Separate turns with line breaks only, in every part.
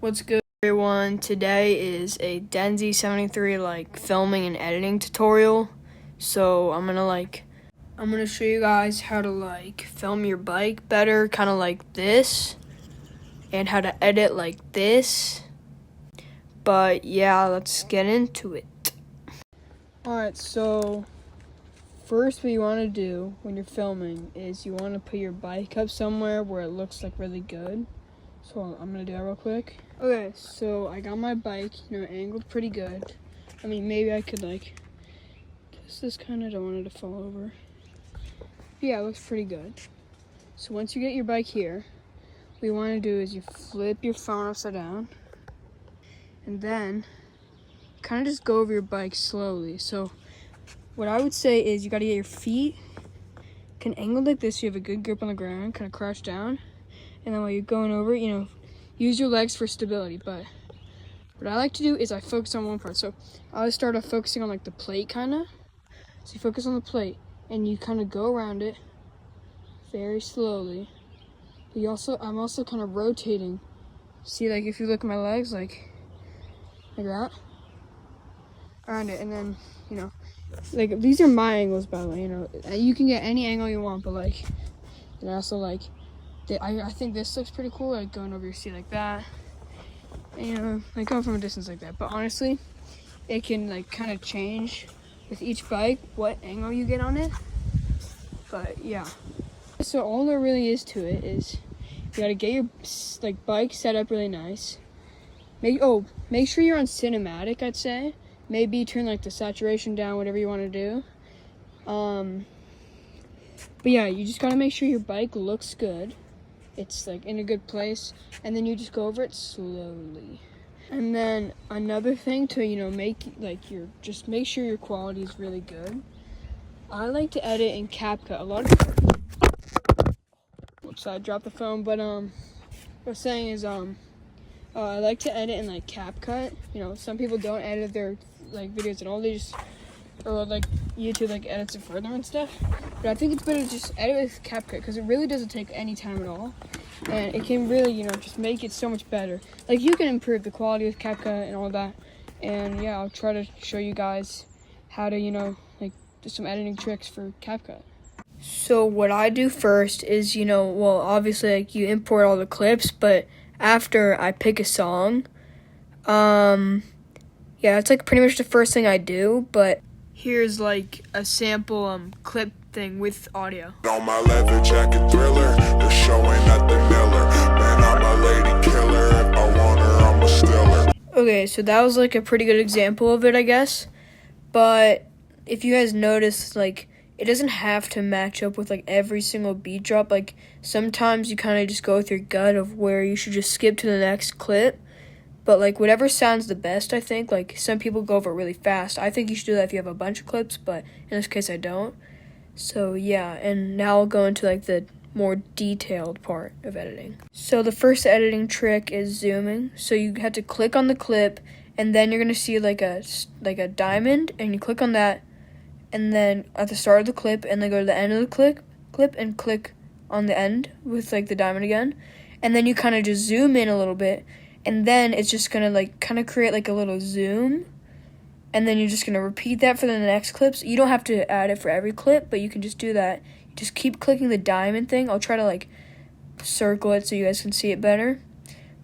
What's good, everyone? Today is a Denzi 73 filming and editing tutorial. So I'm gonna show you guys how to film your bike better, kind of like this, and how to edit like this. But yeah, let's get into it. Alright, so first what you want to do when you're filming is you want to put your bike up somewhere where it looks really good. So I'm gonna do that real quick. Okay, so I got my bike, angled pretty good. I mean, maybe I could this kind of, don't want it to fall over. But yeah, it looks pretty good. So once you get your bike here, what you want to do is you flip your phone upside down, and then kind of just go over your bike slowly. So what I would say is you got to get your feet kind of angled like this so you have a good grip on the ground, kind of crouch down. And then while you're going over it, use your legs for stability. But what I like to do is I focus on one part. So I always start off focusing on the plate kind of. So you focus on the plate and you kind of go around it very slowly. But I'm also kind of rotating. See, if you look at my legs, like that, around it. And then, these are my angles, by the way. You can get any angle you want, but and also I think this looks pretty cool, going over your seat like that, and going from a distance like that. But honestly, it can kind of change with each bike what angle you get on it. But yeah, so all there really is to it is you gotta get your bike set up really nice. Make sure you're on cinematic. I'd say maybe turn the saturation down, whatever you want to do. But yeah, you just gotta make sure your bike looks good. It's in a good place, and then you just go over it slowly. And then another thing to make make sure your quality is really good. I like to edit in CapCut. A lot of whoops, I dropped the phone. But what I was saying is I like to edit in CapCut. Some people don't edit their videos at all. They just YouTube edits it further and stuff. But I think it's better to just edit with CapCut because it really doesn't take any time at all, and it can really just make it so much better. You can improve the quality with CapCut and all that. And yeah, I'll try to show you guys how to do some editing tricks for CapCut. So what I do first is obviously you import all the clips, but after I pick a song, yeah, it's pretty much the first thing I do. But here's a sample clip thing with audio.
On my leather jacket Thriller, they're showing at the Miller. Man, I'm a lady killer. If I want her, I'm a stealer.
Okay, so that was a pretty good example of it, I guess. But if you guys notice, it doesn't have to match up with every single beat drop. Sometimes you kind of just go with your gut of where you should just skip to the next clip. But whatever sounds the best, I think. Some people go over it really fast. I think you should do that if you have a bunch of clips, but in this case I don't. So yeah, and now I'll go into the more detailed part of editing. So the first editing trick is zooming. So you have to click on the clip, and then you're gonna see a diamond, and you click on that, and then at the start of the clip, and then go to the end of the clip and click on the end with the diamond again, and then you kind of just zoom in a little bit. And then it's just going to kind of create a little zoom. And then you're just going to repeat that for the next clips. You don't have to add it for every clip, but you can just do that. You just keep clicking the diamond thing. I'll try to circle it so you guys can see it better.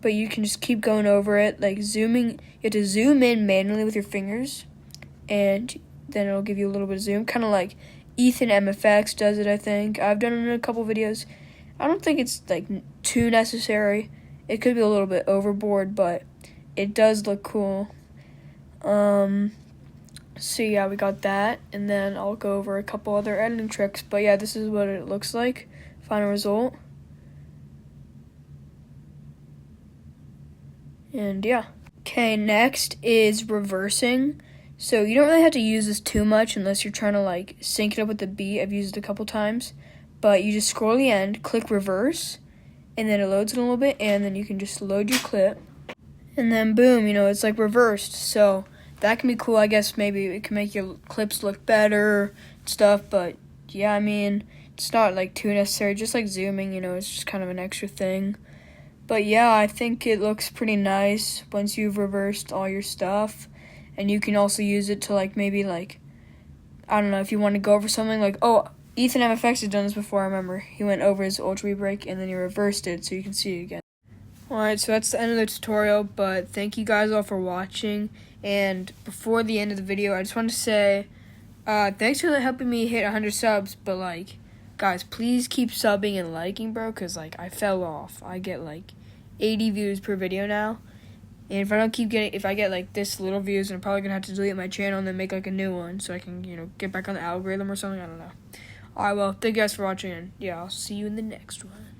But you can just keep going over it, zooming. You have to zoom in manually with your fingers. And then it'll give you a little bit of zoom. Kind of like Ethan MFX does it, I think. I've done it in a couple videos. I don't think it's too necessary. It could be a little bit overboard, but it does look cool. So yeah, we got that, and then I'll go over a couple other editing tricks. But yeah, this is what it looks like. Final result. And yeah. Okay, next is reversing. So you don't really have to use this too much unless you're trying to sync it up with the beat. I've used it a couple times. But you just scroll to the end, click reverse, and then it loads in a little bit, and then you can just load your clip, and then boom, it's reversed. So that can be cool. I guess maybe it can make your clips look better and stuff. But yeah, it's not too necessary. Just zooming, it's just kind of an extra thing. But yeah, I think it looks pretty nice once you've reversed all your stuff. And you can also use it to like maybe like, I don't know, if you want to go over something like, oh, Ethan MFX has done this before, I remember. He went over his ultra brake and then he reversed it so you can see it again. Alright, so that's the end of the tutorial, but thank you guys all for watching. And before the end of the video, I just want to say, thanks for helping me hit 100 subs, but like, guys, please keep subbing and liking, bro, because like, I fell off. I get like 80 views per video now. And if I get like this little views, I'm probably gonna have to delete my channel and then make like a new one so I can, get back on the algorithm or something. I don't know. Alright, well, thank you guys for watching, and yeah, I'll see you in the next one.